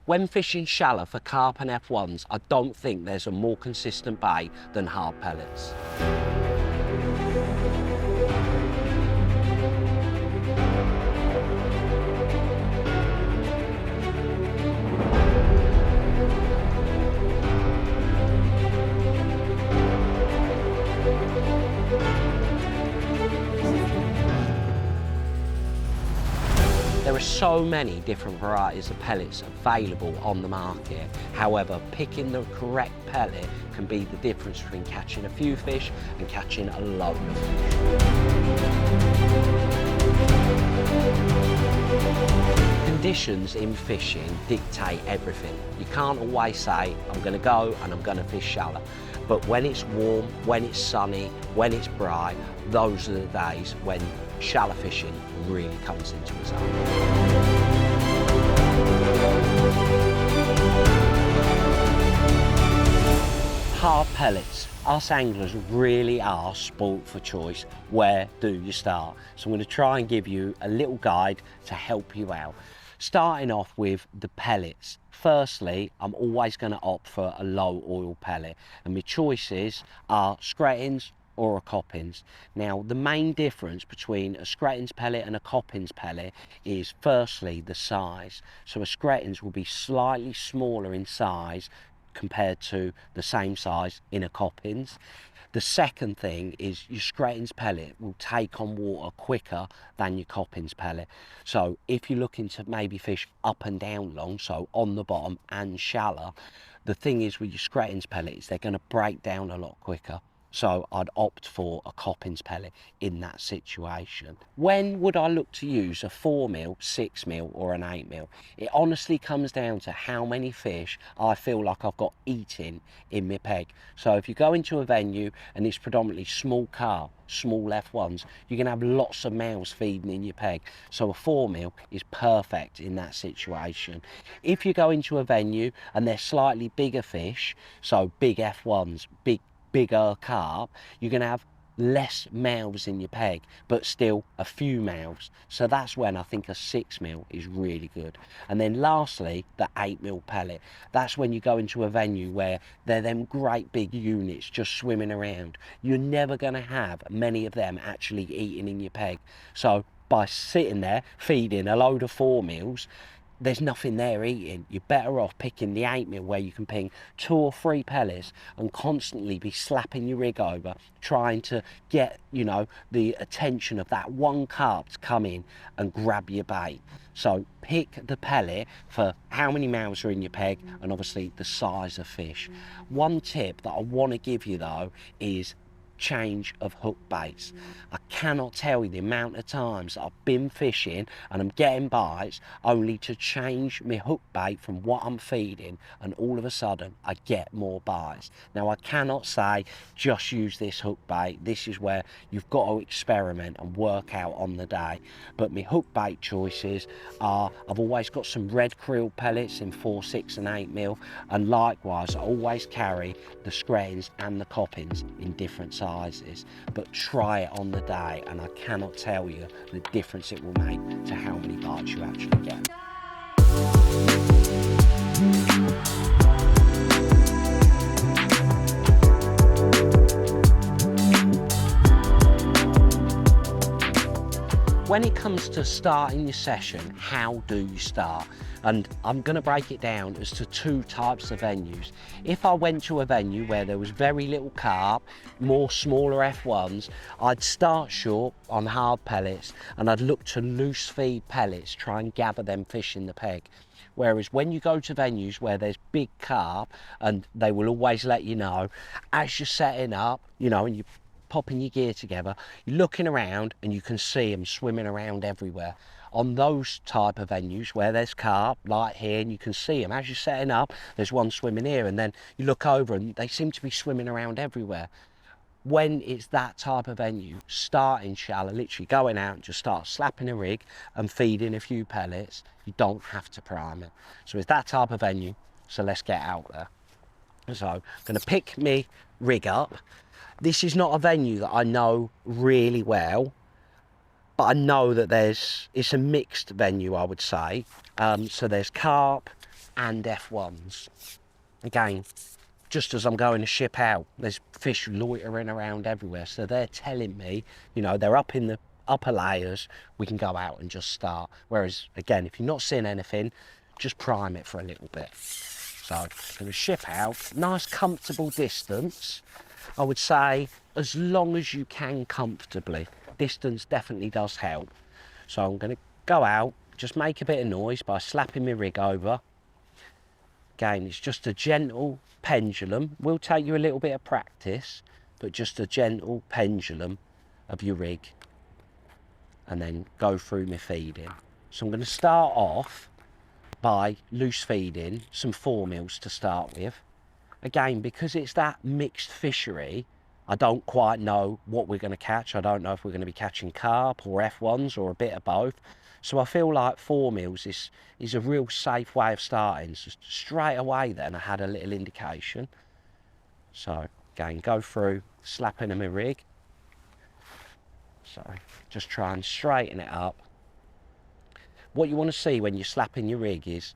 When fishing shallow for carp and F1's, I don't think there's a more consistent bait than hard pellets. There are so many different varieties of pellets available on the market. However, picking the correct pellet can be the difference between catching a few fish and catching a load of fish. Conditions in fishing dictate everything. You can't always say, I'm going to go and I'm going to fish shallow. But when it's warm, when it's sunny, when it's bright, those are the days when shallow fishing really comes into its own. Hard pellets. Us anglers really are spoilt for choice. Where do you start? So I'm going to try and give you a little guide to help you out. Starting off with the pellets. Firstly, I'm always going to opt for a low oil pellet, and my choices are Scratins or a Coppins. Now, the main difference between a Scratins pellet and a Coppins pellet is firstly the size. So a Scratins will be slightly smaller in size compared to the same size in a Coppins. The second thing is your Scratins pellet will take on water quicker than your Coppins pellet. So if you're looking to maybe fish up and down long, so on the bottom and shallow, the thing is with your Scratins pellets, they're going to break down a lot quicker. So I'd opt for a Coppins pellet in that situation. When would I look to use a 4mm, 6mm or an 8mm? It honestly comes down to how many fish I feel like I've got eating in my peg. So if you go into a venue and it's predominantly small carp, small F1's, you're going to have lots of mouths feeding in your peg. So a 4mm is perfect in that situation. If you go into a venue and they're slightly bigger fish, so big F1's, bigger carp, you're going to have less mouths in your peg, but still a few mouths. So that's when I think a 6mm is really good. And then lastly, the 8mm pellet. That's when you go into a venue where they're them great big units just swimming around. You're never going to have many of them actually eating in your peg. So by sitting there feeding a load of 4mm, there's nothing there eating. You're better off picking the 8mm where you can ping 2 or 3 pellets and constantly be slapping your rig over, trying to get, you know, the attention of that one carp to come in and grab your bait. So pick the pellet for how many mouths are in your peg and obviously the size of fish. One tip that I want to give you though is change of hook baits. I cannot tell you the amount of times I've been fishing and I'm getting bites only to change my hook bait from what I'm feeding, and all of a sudden I get more bites. Now I cannot say just use this hook bait. This is where you've got to experiment and work out on the day. But my hook bait choices are, I've always got some red krill pellets in 4, 6 and 8mm, and likewise I always carry the Scratins and the Coppins in different sizes. But try it on the day and I cannot tell you the difference it will make to how many bites you actually get. When it comes to starting your session, how do you start? And I'm going to break it down as to 2 types of venues. If I went to a venue where there was very little carp, more smaller F1's, I'd start short on hard pellets and I'd look to loose feed pellets, try and gather them fish in the peg. Whereas when you go to venues where there's big carp, and they will always let you know, as you're setting up, you know, and you popping your gear together, you're looking around and you can see them swimming around everywhere. On those type of venues where there's carp, like here, and you can see them as you're setting up, there's one swimming here, and then you look over and they seem to be swimming around everywhere. When it's that type of venue, starting shallow, literally going out and just start slapping a rig and feeding a few pellets, you don't have to prime it. So it's that type of venue, so let's get out there. So I'm going to pick me rig up. This is not a venue that I know really well, but I know that it's a mixed venue, I would say. So there's carp and F1's. Again, just as I'm going to ship out, there's fish loitering around everywhere. So they're telling me, you know, they're up in the upper layers, we can go out and just start. Whereas, again, if you're not seeing anything, just prime it for a little bit. So I'm going to ship out, nice comfortable distance. I would say as long as you can comfortably. Distance definitely does help. So I'm going to go out, just make a bit of noise by slapping my rig over. Again, it's just a gentle pendulum. Will take you a little bit of practice, but just a gentle pendulum of your rig, and then go through my feeding. So I'm going to start off by loose feeding some 4mm to start with. Again, because it's that mixed fishery, I don't quite know what we're going to catch. I don't know if we're going to be catching carp or F1's or a bit of both. So I feel like 4mm is a real safe way of starting. So straight away then I had a little indication. So again, go through slapping of my rig. So just try and straighten it up. What you want to see when you're slapping your rig is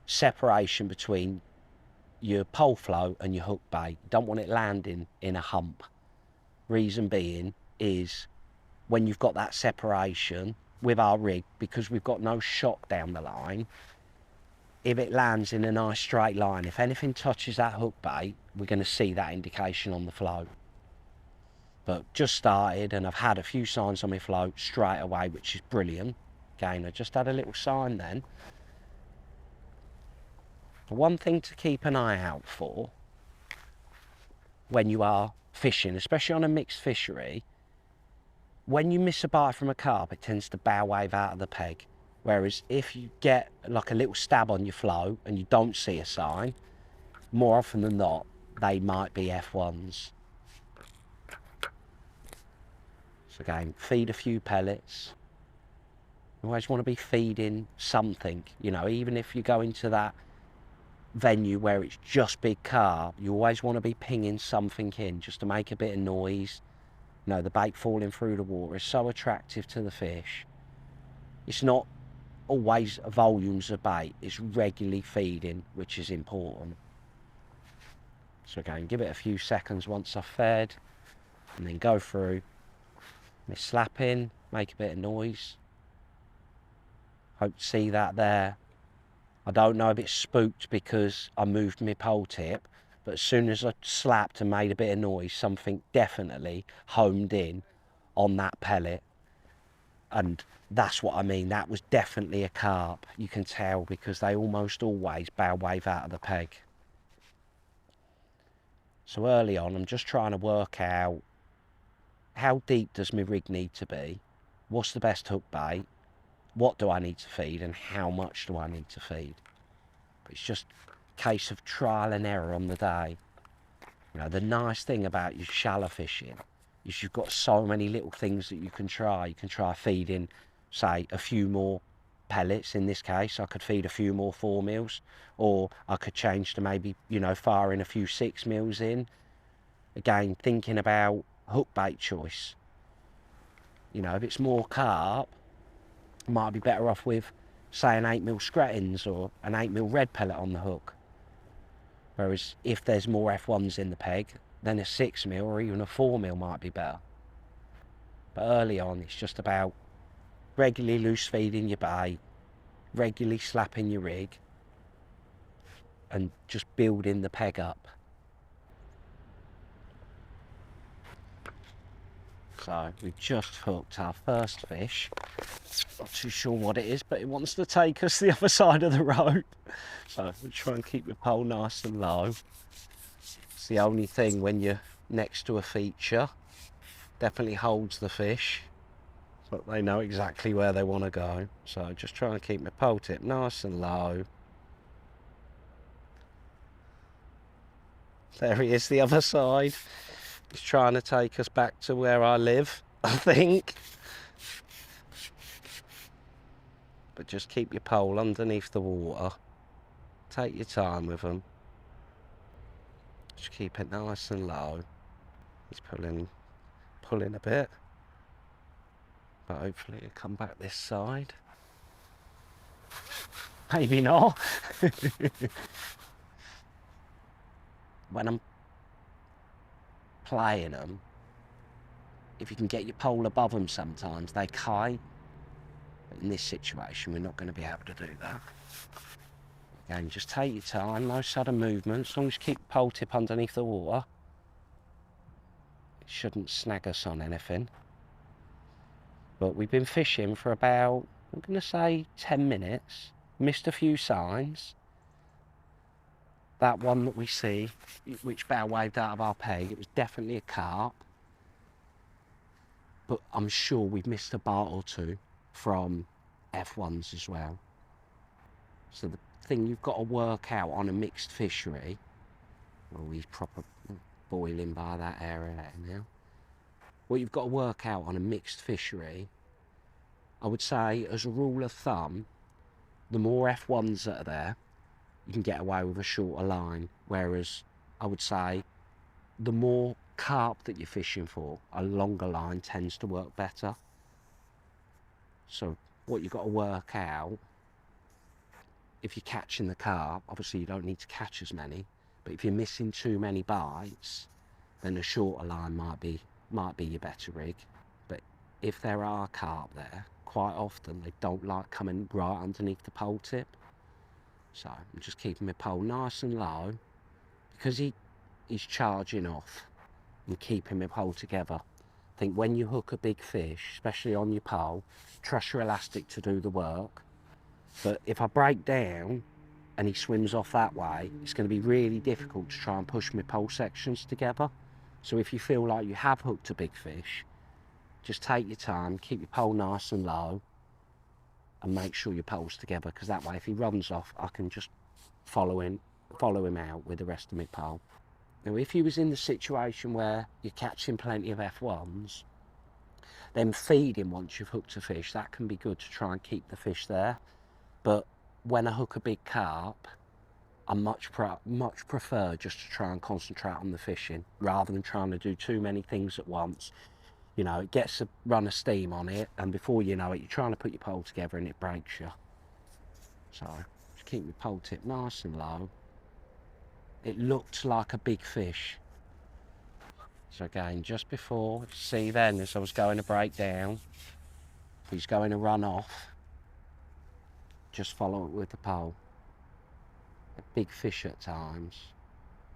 separation between your pole float and your hook bait. You don't want it landing in a hump. Reason being is when you've got that separation with our rig, because we've got no shock down the line, if it lands in a nice straight line, if anything touches that hook bait, we're going to see that indication on the float. But just started and I've had a few signs on my float straight away, which is brilliant. Again, I just had a little sign then. One thing to keep an eye out for when you are fishing, especially on a mixed fishery, when you miss a bite from a carp, it tends to bow wave out of the peg. Whereas if you get like a little stab on your float and you don't see a sign, more often than not, they might be F1's. So again, feed a few pellets. You always want to be feeding something, you know, even if you go into that venue where it's just big carp, you always want to be pinging something in just to make a bit of noise. You know, the bait falling through the water is so attractive to the fish. It's not always volumes of bait, it's regularly feeding, which is important. So again, give it a few seconds once I've fed, and then go through my slapping, make a bit of noise. Hope to see that there. I don't know if it's spooked because I moved my pole tip, but as soon as I slapped and made a bit of noise, something definitely homed in on that pellet. And that's what I mean, that was definitely a carp. You can tell because they almost always bow wave out of the peg. So early on, I'm just trying to work out how deep does my rig need to be? What's the best hook bait? What do I need to feed and how much do I need to feed? But it's just a case of trial and error on the day. You know, the nice thing about your shallow fishing is you've got so many little things that you can try. You can try feeding, say, a few more pellets. In this case, I could feed a few more 4mm, or I could change to maybe, you know, firing a few 6mm in. Again, thinking about hook bait choice. You know, if it's more carp, might be better off with, say, an 8mm screttings or an 8mm red pellet on the hook. Whereas if there's more F1's in the peg, then a 6mm or even a 4mm might be better. But early on, it's just about regularly loose feeding your bait, regularly slapping your rig, and just building the peg up. So we've just hooked our first fish. Not too sure what it is, but it wants to take us the other side of the rope. So we'll try and keep the pole nice and low. It's the only thing when you're next to a feature. Definitely holds the fish, but they know exactly where they want to go. So just trying to keep my pole tip nice and low. There he is, the other side. He's trying to take us back to where I live, I think. But just keep your pole underneath the water. Take your time with them. Just keep it nice and low. He's pulling a bit. But hopefully it'll come back this side. Maybe not. When I'm playing them, if you can get your pole above them sometimes, they kite. But in this situation, we're not going to be able to do that. Again, just take your time, no sudden movement. As long as you keep the pole tip underneath the water, it shouldn't snag us on anything. But we've been fishing for about, I'm going to say 10 minutes. Missed a few signs. That one that we see, which bow waved out of our peg, it was definitely a carp. But I'm sure we've missed a bite or two from F1's as well. So the thing you've got to work out on a mixed fishery, well, he's proper boiling by that area now. What you've got to work out on a mixed fishery, I would say as a rule of thumb, the more F1's that are there, you can get away with a shorter line. Whereas I would say the more carp that you're fishing for, a longer line tends to work better. So what you've got to work out, if you're catching the carp, obviously you don't need to catch as many, but if you're missing too many bites, then a shorter line might be your better rig. But if there are carp there, quite often they don't like coming right underneath the pole tip. So I'm just keeping my pole nice and low because he's charging off and keeping my pole together. I think when you hook a big fish, especially on your pole, trust your elastic to do the work. But if I break down and he swims off that way, it's going to be really difficult to try and push my pole sections together. So if you feel like you have hooked a big fish, just take your time, keep your pole nice and low, and make sure your pole's together, because that way if he runs off, I can just follow him out with the rest of my pole. Now if you was in the situation where you're catching plenty of F1's, then feeding once you've hooked a fish, that can be good to try and keep the fish there. But when I hook a big carp, I much prefer just to try and concentrate on the fishing rather than trying to do too many things at once. You know, it gets a run of steam on it, and before you know it, you're trying to put your pole together and it breaks you. So just keep your pole tip nice and low. It looked like a big fish. So again, just before, see then as I was going to break down, if he's going to run off, just follow it with the pole. A big fish at times,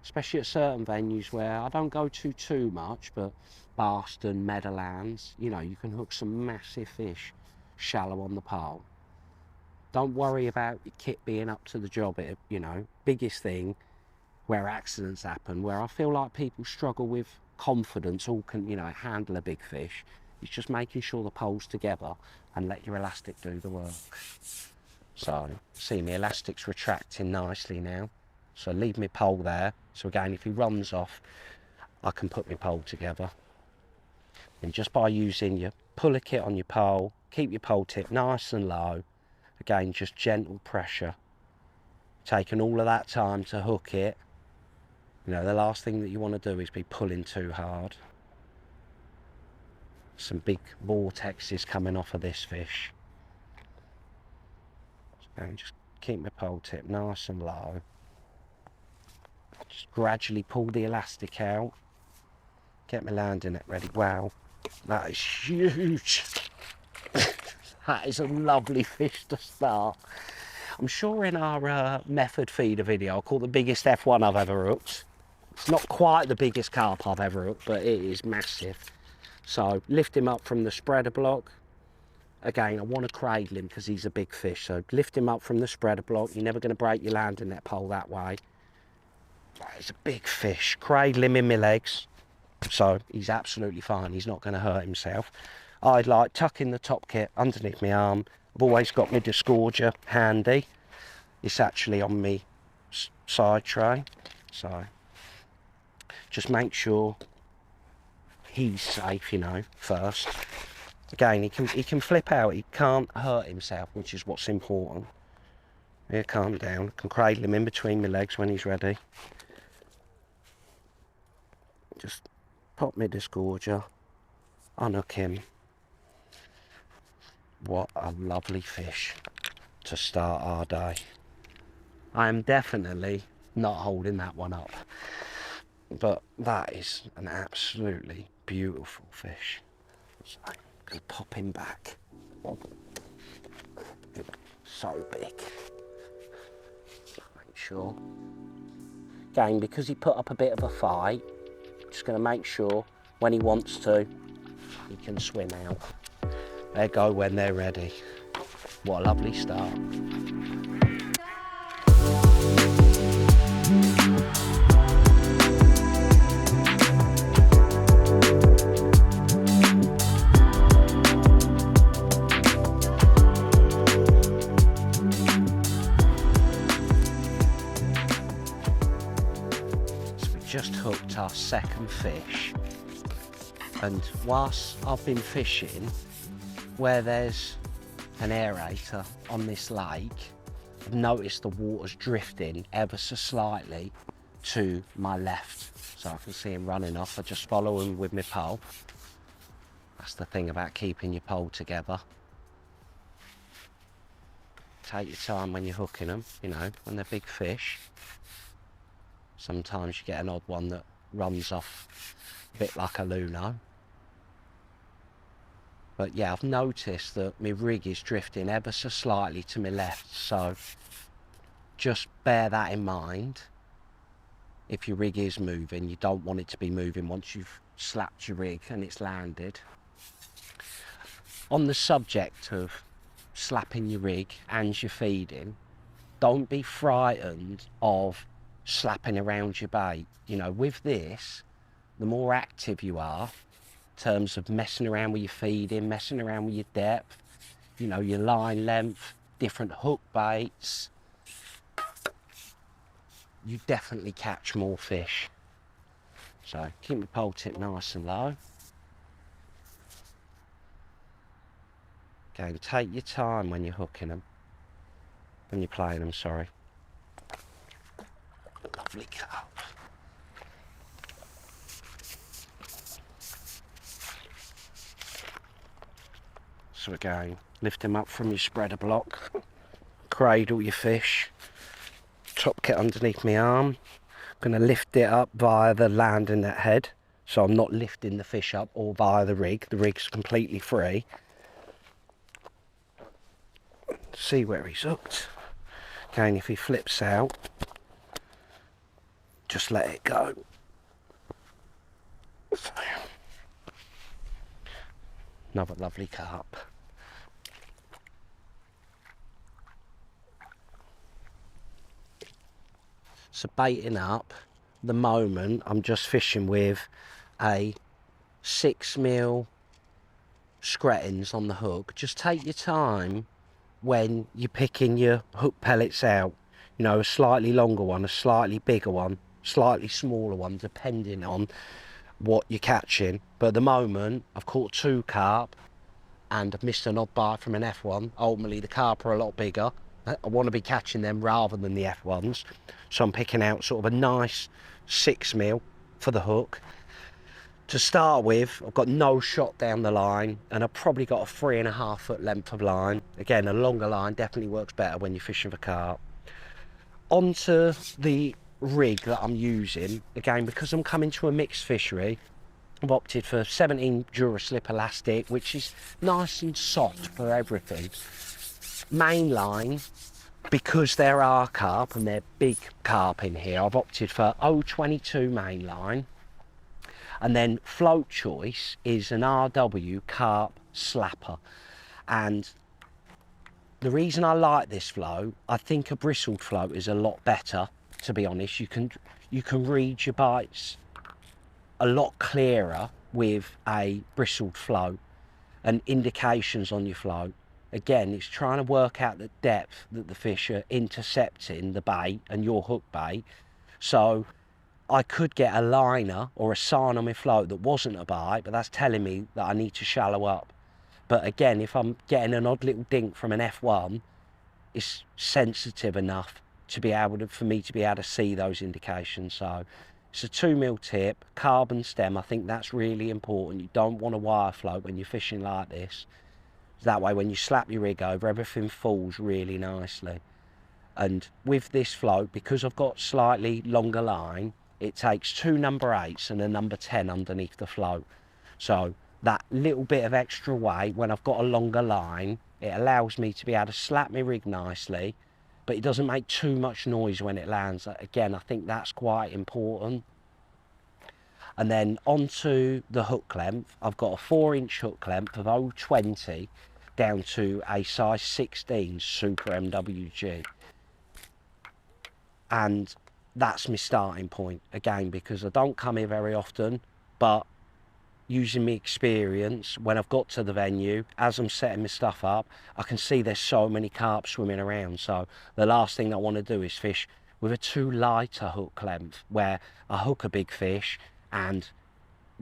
especially at certain venues where I don't go to too much, but Barston, Meadowlands, you know, you can hook some massive fish shallow on the pole. Don't worry about your kit being up to the job. You know, biggest thing where accidents happen, where I feel like people struggle with confidence, all can, you know, handle a big fish, it's just making sure the pole's together and let your elastic do the work. So see, my elastic's retracting nicely now, so leave my pole there. So again, if he runs off, I can put my pole together. And just by using your puller kit on your pole, keep your pole tip nice and low. Again, just gentle pressure. Taking all of that time to hook it. You know, the last thing that you want to do is be pulling too hard. Some big vortexes coming off of this fish. And just keep my pole tip nice and low. Just gradually pull the elastic out. Get my landing net ready. Wow, that is huge. That is a lovely fish to start. I'm sure in our method feeder video, I'll call it the biggest F1 I've ever hooked. It's not quite the biggest carp I've ever hooked, but it is massive. So lift him up from the spreader block. Again, I want to cradle him because he's a big fish. So lift him up from the spreader block. You're never going to break your landing net pole that way. That is a big fish. Cradle him in my legs. So he's absolutely fine. He's not going to hurt himself. I'd like tucking the top kit underneath my arm. I've always got my disgorger handy. It's actually on me side tray. So just make sure he's safe, you know, first. Again, he can flip out. He can't hurt himself, which is what's important. Here, calm down. I can cradle him in between my legs when he's ready. Just pop my disgorger, unhook him. What a lovely fish to start our day. I am definitely not holding that one up, but that is an absolutely beautiful fish. So I'm going to pop him back. So big. Make sure. Again, because he put up a bit of a fight, just going to make sure when he wants to, he can swim out. They go when they're ready. What a lovely start. Just hooked our second fish, and whilst I've been fishing where there's an aerator on this lake, I've noticed the water's drifting ever so slightly to my left, so I can see him running off. I just follow him with my pole. That's the thing about keeping your pole together. Take your time when you're hooking them, you know, when they're big fish. Sometimes you get an odd one that runs off a bit like a luno. But yeah, I've noticed that my rig is drifting ever so slightly to my left, so just bear that in mind. If your rig is moving, you don't want it to be moving once you've slapped your rig and it's landed. On the subject of slapping your rig and your feeding, don't be frightened of slapping around your bait. You know, with this, the more active you are in terms of messing around with your feeding, messing around with your depth, you know, your line length, different hook baits, you definitely catch more fish. So keep the pole tip nice and low. Again, take your time when you're hooking them, when you're playing them, sorry. Lovely carp. So again, lift him up from your spreader block, cradle your fish, top get underneath my arm. I'm going to lift it up via the landing net head, so I'm not lifting the fish up or via the rig. The rig's completely free. See where he's hooked. Again, if he flips out, just let it go. Another lovely carp. So baiting up, at the moment I'm just fishing with a 6mm screttings on the hook. Just take your time when you're picking your hook pellets out. You know, a slightly longer one, a slightly bigger one, slightly smaller one, depending on what you're catching. But at the moment I've caught 2 carp and I've missed an odd bite from an F1. Ultimately the carp are a lot bigger. I want to be catching them rather than the F1s, so I'm picking out sort of a nice 6mm for the hook. To start with, I've got no shot down the line, and I've probably got a 3.5 foot length of line. Again, a longer line definitely works better when you're fishing for carp. Onto the rig that I'm using, again, because I'm coming to a mixed fishery, I've opted for 17 Duraslip elastic, which is nice and soft for everything. Main line, because there are carp and they're big carp in here, I've opted for 022 main line. And then float choice is an RW Carp Slapper. And the reason I like this float, I think a bristled float is a lot better, to be honest. You can read your bites a lot clearer with a bristled float and indications on your float. Again, it's trying to work out the depth that the fish are intercepting the bait and your hook bait. So I could get a liner or a sign on my float that wasn't a bite, but that's telling me that I need to shallow up. But again, if I'm getting an odd little dink from an F1, it's sensitive enough to be able to, for me to be able to see those indications. So it's a 2mm tip, carbon stem. I think that's really important. You don't want a wire float when you're fishing like this. That way when you slap your rig over, everything falls really nicely. And with this float, because I've got slightly longer line, it takes 2 number 8s and a number 10 underneath the float. So that little bit of extra weight, when I've got a longer line, it allows me to be able to slap my rig nicely, but it doesn't make too much noise when it lands. Again, I think that's quite important. And then onto the hook length, I've got a 4-inch hook length of 0.20 down to a size 16 Super MWG. And that's my starting point, again, because I don't come here very often, but using my experience, when I've got to the venue, as I'm setting my stuff up, I can see there's so many carp swimming around. So the last thing I want to do is fish with a too lighter hook length, where I hook a big fish and,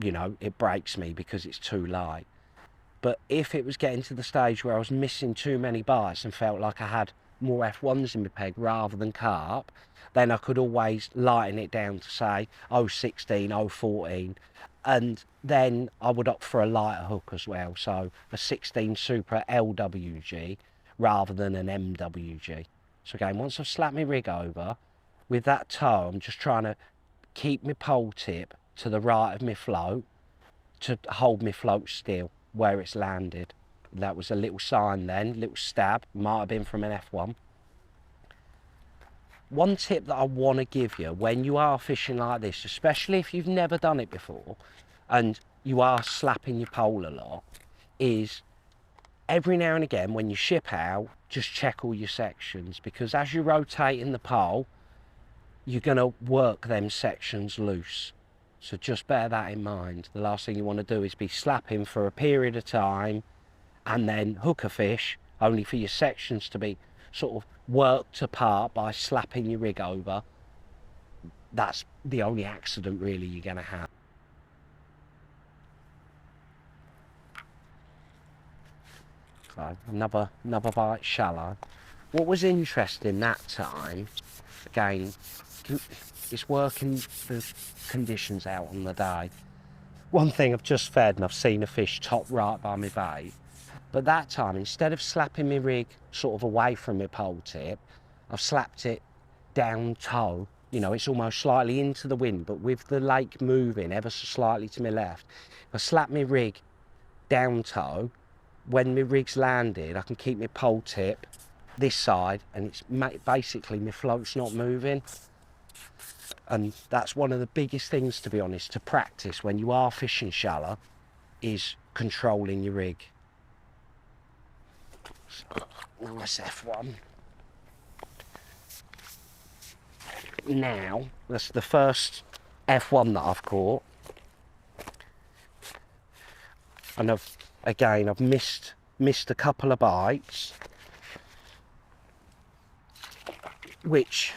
you know, it breaks me because it's too light. But if it was getting to the stage where I was missing too many bites and felt like I had more F1's in my peg rather than carp, then I could always lighten it down to say 0.16, 0.14, and then I would opt for a lighter hook as well, so a 16 Super LWG rather than an MWG. So again, once I've slapped my rig over, with that toe, I'm just trying to keep my pole tip to the right of my float to hold my float still where it's landed. That was a little sign then, little stab, might have been from an F1. One tip that I want to give you when you are fishing like this, especially if you've never done it before and you are slapping your pole a lot, is every now and again when you ship out, just check all your sections, because as you're rotating the pole, you're going to work them sections loose. So just bear that in mind. The last thing you want to do is be slapping for a period of time and then hook a fish, only for your sections to be sort of worked apart by slapping your rig over. That's the only accident really you're going to have. So another bite shallow. What was interesting that time, again, it's working the conditions out on the day. One thing, I've just fed and I've seen a fish top right by my bait, but that time, instead of slapping my rig sort of away from my pole tip, I've slapped it down toe. You know, it's almost slightly into the wind, but with the lake moving ever so slightly to my left, if I slap my rig down toe, when my rig's landed, I can keep my pole tip this side, and it's basically my float's not moving. And that's one of the biggest things, to be honest, to practice when you are fishing shallow, is controlling your rig. Nice F1. Now, that's the first F1 that I've caught. And I've missed a couple of bites, which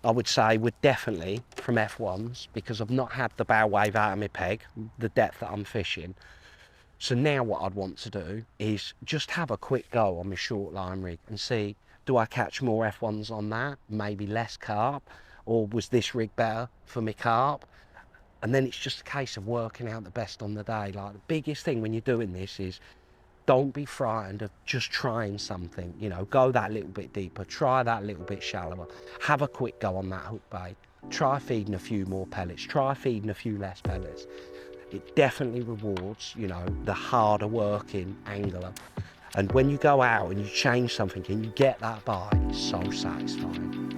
I would say were definitely from F1's, because I've not had the bow wave out of my peg, the depth that I'm fishing. So now what I'd want to do is just have a quick go on my short line rig and see, do I catch more F1's on that, maybe less carp, or was this rig better for my carp? And then it's just a case of working out the best on the day. Like, the biggest thing when you're doing this is don't be frightened of just trying something. You know, go that little bit deeper, try that little bit shallower, have a quick go on that hook bait, try feeding a few more pellets, try feeding a few less pellets. It definitely rewards, you know, the harder working angler. And when you go out and you change something and you get that bite, it's so satisfying.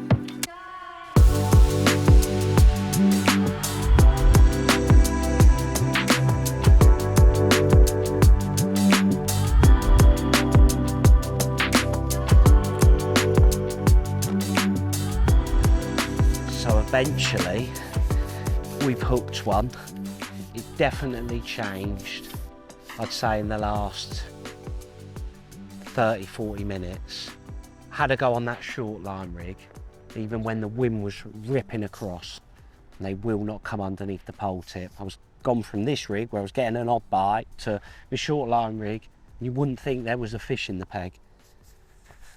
Eventually, we've hooked one. It definitely changed, I'd say, in the last 30-40 minutes. Had a go on that short line rig, even when the wind was ripping across, and they will not come underneath the pole tip. I was gone from this rig, where I was getting an odd bite, to the short line rig, and you wouldn't think there was a fish in the peg.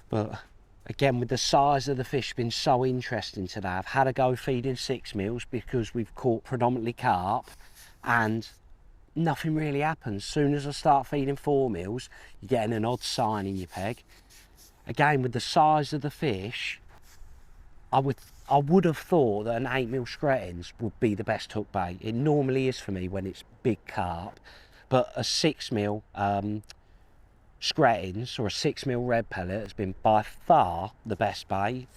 But again, with the size of the fish being so interesting today, I've had a go feeding 6 mils because we've caught predominantly carp, and nothing really happens. As soon as I start feeding 4 mils, you're getting an odd sign in your peg. Again, with the size of the fish, I would have thought that an 8 mil screttings would be the best hook bait. It normally is for me when it's big carp, but a 6 mil screttings or a 6 mil red pellet has been by far the best bait.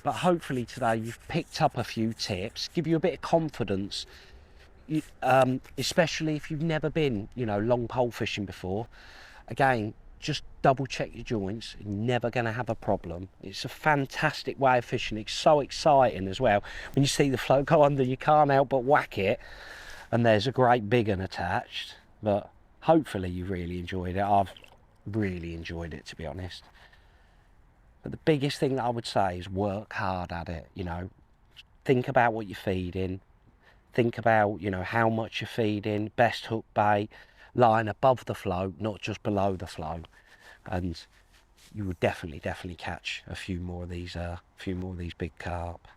But hopefully today you've picked up a few tips, give you a bit of confidence, especially if you've never been, long pole fishing before. Again, just double check your joints. You're never going to have a problem. It's a fantastic way of fishing. It's so exciting as well. When you see the float go under, you can't help but whack it, and there's a great big one attached. But hopefully you really enjoyed it. I've really enjoyed it, to be honest. But the biggest thing that I would say is work hard at it. Think about what you're feeding. Think about, how much you're feeding, best hook bait, line above the float, not just below the float. And you would definitely catch a few more of these big carp.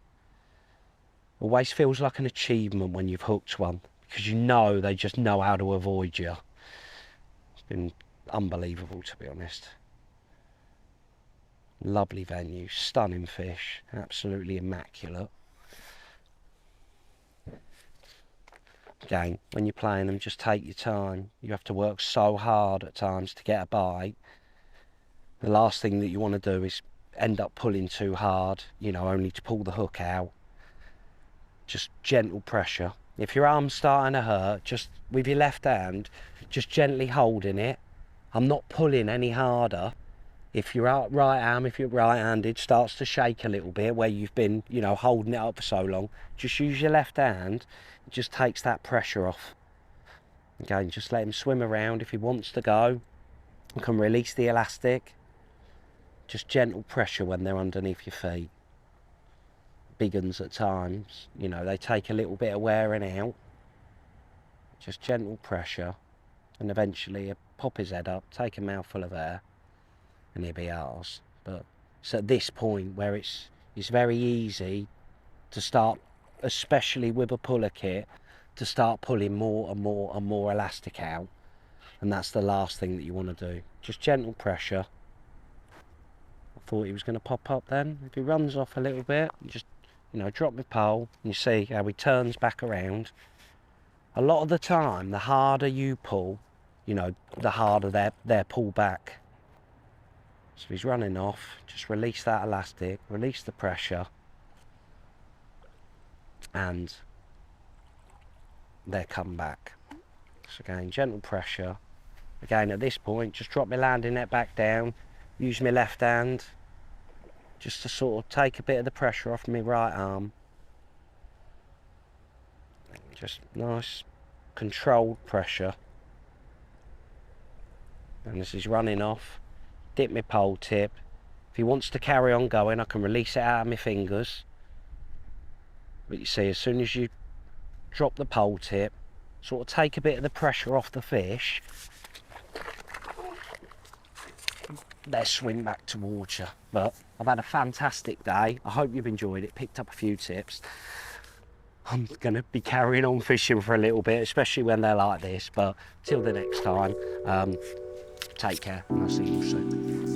Always feels like an achievement when you've hooked one, because they just know how to avoid you. It's been unbelievable, to be honest. Lovely venue, stunning fish, absolutely immaculate. Again, when you're playing them, just take your time. You have to work so hard at times to get a bite. The last thing that you want to do is end up pulling too hard, only to pull the hook out. Just gentle pressure. If your arm's starting to hurt, just with your left hand, just gently holding it. I'm not pulling any harder. If your right arm, if you're right-handed, starts to shake a little bit where you've been, holding it up for so long, just use your left hand. It just takes that pressure off. Again, just let him swim around. If he wants to go, you can release the elastic. Just gentle pressure when they're underneath your feet. Big uns at times, they take a little bit of wearing out. Just gentle pressure, and eventually you pop his head up, take a mouthful of air, and he'll be ours. But it's at this point where it's very easy to start, especially with a puller kit, to start pulling more and more and more elastic out, and that's the last thing that you want to do. Just gentle pressure. I thought he was going to pop up then. If he runs off a little bit, just drop my pole, and you see how he turns back around. A lot of the time, the harder you pull, the harder their pull back. So if he's running off, just release that elastic, release the pressure, and they come back. So again, gentle pressure. Again, at this point, just drop my landing net back down, use my left hand, just to sort of take a bit of the pressure off my right arm. Just nice, controlled pressure. And as he's running off, dip my pole tip. If he wants to carry on going, I can release it out of my fingers. But you see, as soon as you drop the pole tip, sort of take a bit of the pressure off the fish, they swim back towards you. But I've had a fantastic day. I hope you've enjoyed it, picked up a few tips. I'm going to be carrying on fishing for a little bit, especially when they're like this. But till the next time, take care, and I'll see you soon.